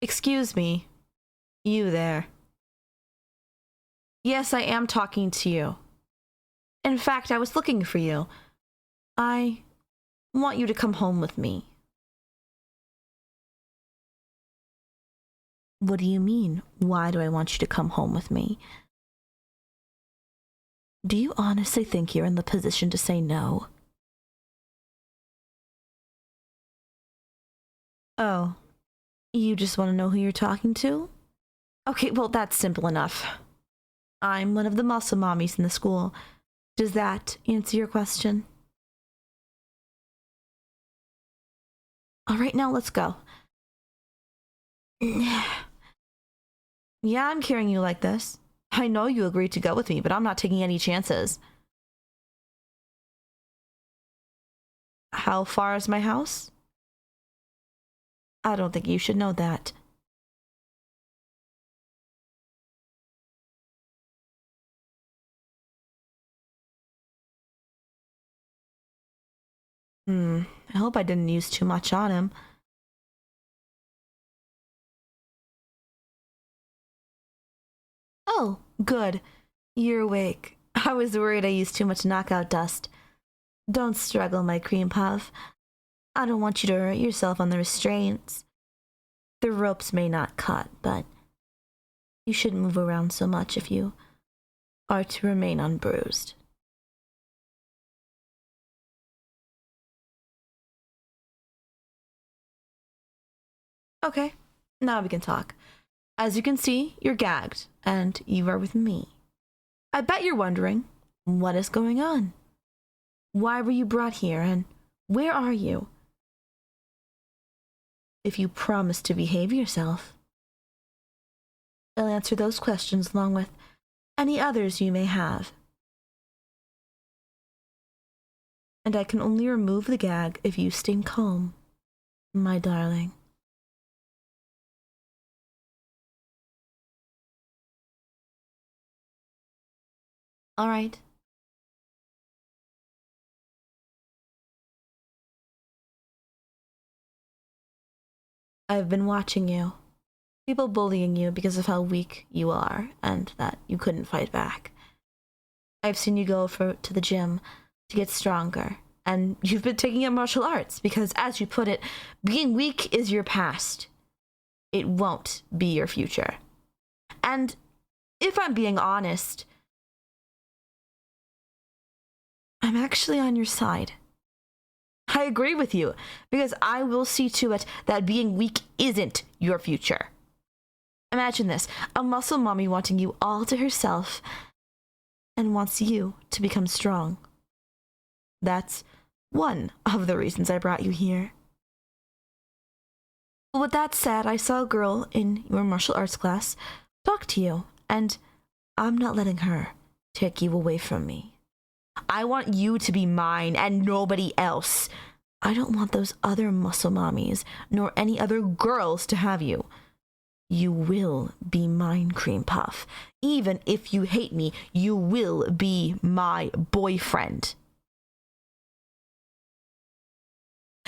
Excuse me. You there. Yes, I am talking to you. In fact, I was looking for you. I want you to come home with me. What do you mean? Why do I want you to come home with me? Do you honestly think you're in the position to say no? Oh, you just want to know who you're talking to? Okay, well, that's simple enough. I'm one of the muscle mommies in the school. Does that answer your question? All right, now let's go. Yeah, I'm carrying you like this. I know you agreed to go with me, but I'm not taking any chances. How far is my house? I don't think you should know that. I hope I didn't use too much on him. Oh, good. You're awake. I was worried I used too much knockout dust. Don't struggle, my cream puff. I don't want you to hurt yourself on the restraints. The ropes may not cut, but you shouldn't move around so much if you are to remain unbruised. Okay, now we can talk. As you can see, you're gagged, and you are with me. I bet you're wondering, what is going on? Why were you brought here, and where are you? If you promise to behave yourself, I'll answer those questions along with any others you may have. And I can only remove the gag if you stay calm, my darling. All right. I've been watching you. People bullying you because of how weak you are and that you couldn't fight back. I've seen you go to the gym to get stronger, and you've been taking up martial arts because, as you put it, being weak is your past. It won't be your future. And if I'm being honest, I'm actually on your side. I agree with you, because I will see to it that being weak isn't your future. Imagine this, a muscle mommy wanting you all to herself and wants you to become strong. That's one of the reasons I brought you here. With that said, I saw a girl in your martial arts class talk to you, and I'm not letting her take you away from me. I want you to be mine and nobody else. I don't want those other muscle mommies, nor any other girls to have you. You will be mine, Cream Puff. Even if you hate me, you will be my boyfriend.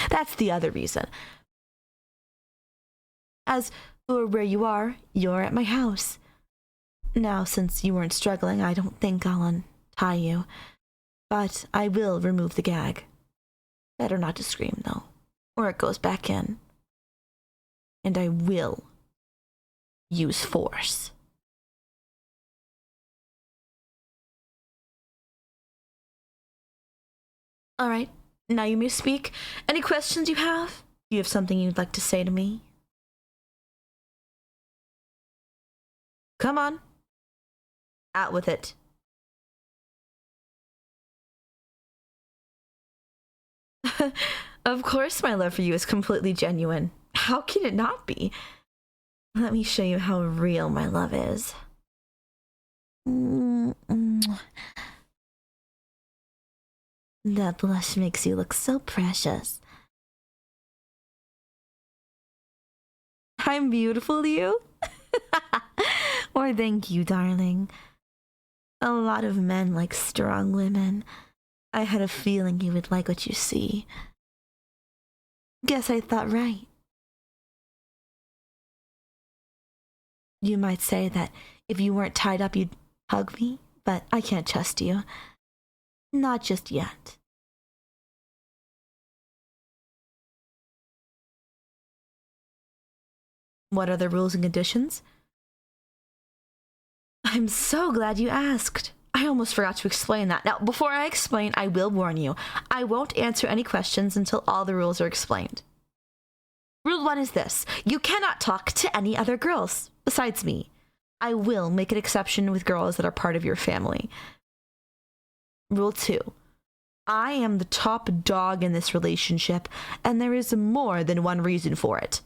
That's the other reason. As for where you are, you're at my house. Now, since you weren't struggling, I don't think I'll untie you. But I will remove the gag. Better not to scream, though, or it goes back in. And I will use force. All right, now you may speak. Any questions you have? Do you have something you'd like to say to me? Come on. Out with it. Of course my love for you is completely genuine. How can it not be? Let me show you how real my love is. That blush makes you look so precious. I'm beautiful to you? Or thank you, darling. A lot of men like strong women. I had a feeling you would like what you see. Guess I thought right. You might say that if you weren't tied up, you'd hug me, but I can't trust you. Not just yet. What are the rules and conditions? I'm so glad you asked. I almost forgot to explain that. Now, before I explain, I will warn you. I won't answer any questions until all the rules are explained. Rule 1 is this. You cannot talk to any other girls besides me. I will make an exception with girls that are part of your family. Rule 2. I am the top dog in this relationship, and there is more than one reason for it.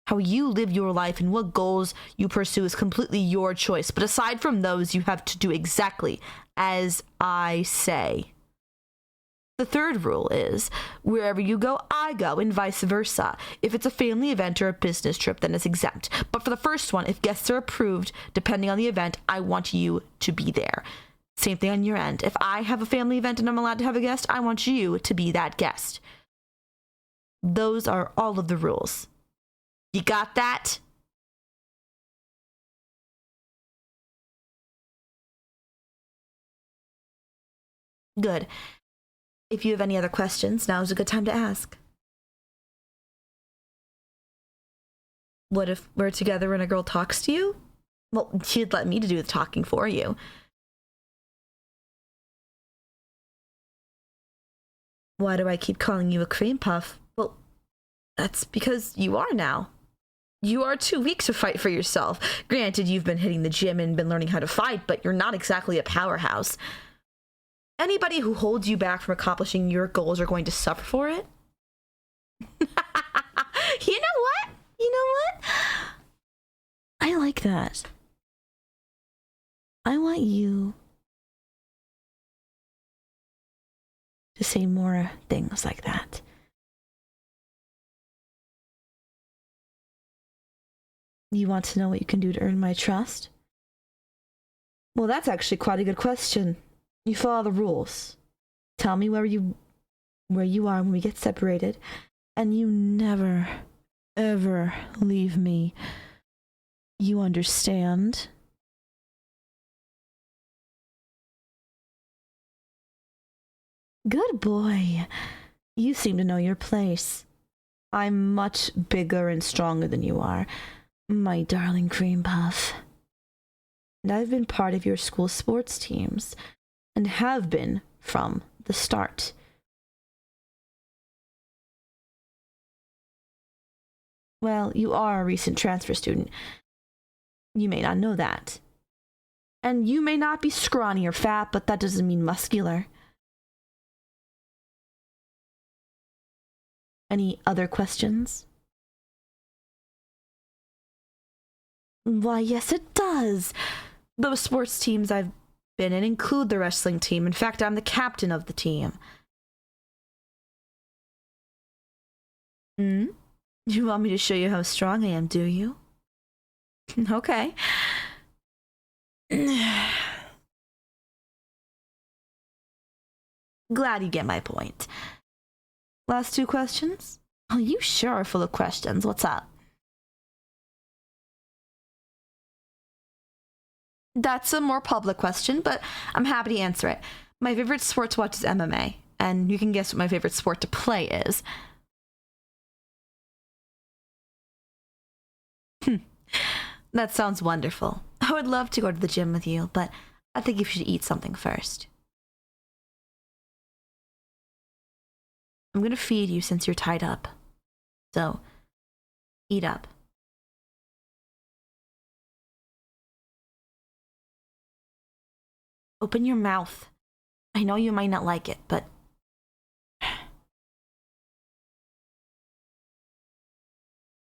How you live your life and what goals you pursue is completely your choice, but aside from those, you have to do exactly as I say. The third rule is, wherever you go, I go, and vice versa. If it's a family event or a business trip, then it's exempt. But for the first one, if guests are approved, depending on the event, I want you to be there. Same thing on your end. If I have a family event and I'm allowed to have a guest, I want you to be that guest. Those are all of the rules. You got that? Good. If you have any other questions, now is a good time to ask. What if we're together and a girl talks to you? Well, she'd let me to do the talking for you. Why do I keep calling you a cream puff? Well, that's because you are now. You are too weak to fight for yourself. Granted, you've been hitting the gym and been learning how to fight, but you're not exactly a powerhouse. Anybody who holds you back from accomplishing your goals are going to suffer for it. You know what? You know what? I like that. I want you to say more things like that. You want to know what you can do to earn my trust? Well, that's actually quite a good question. You follow the rules. Tell me where you are when we get separated, and you never, ever leave me. You understand? Good boy. You seem to know your place. I'm much bigger and stronger than you are, my darling cream puff. And I've been part of your school sports teams, and have been from the start. Well, you are a recent transfer student. You may not know that. And you may not be scrawny or fat, but that doesn't mean muscular. Any other questions? Why, yes, it does. Those sports teams I've been in include the wrestling team. In fact, I'm the captain of the team. You want me to show you how strong I am, do you? Okay. Glad you get my point. Last 2 questions? Oh, you sure are full of questions. What's up? That's a more public question, but I'm happy to answer it. My favorite sport to watch is MMA, and you can guess what my favorite sport to play is. That sounds wonderful. I would love to go to the gym with you, but I think you should eat something first. I'm gonna feed you since you're tied up. So, eat up. Open your mouth. I know you might not like it, but...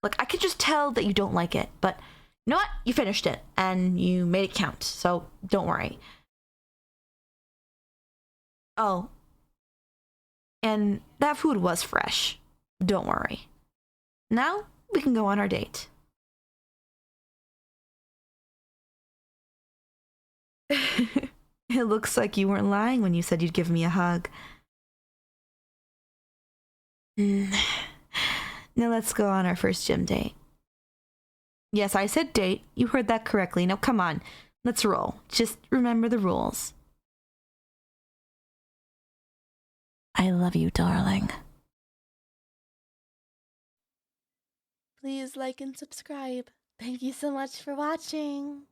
Look, I can just tell that you don't like it, but you know what? You finished it, and you made it count, so don't worry. Oh. And that food was fresh. Don't worry. Now, we can go on our date. It looks like you weren't lying when you said you'd give me a hug. Now let's go on our first gym date. Yes, I said date. You heard that correctly. Now come on. Let's roll. Just remember the rules. I love you, darling. Please like and subscribe. Thank you so much for watching.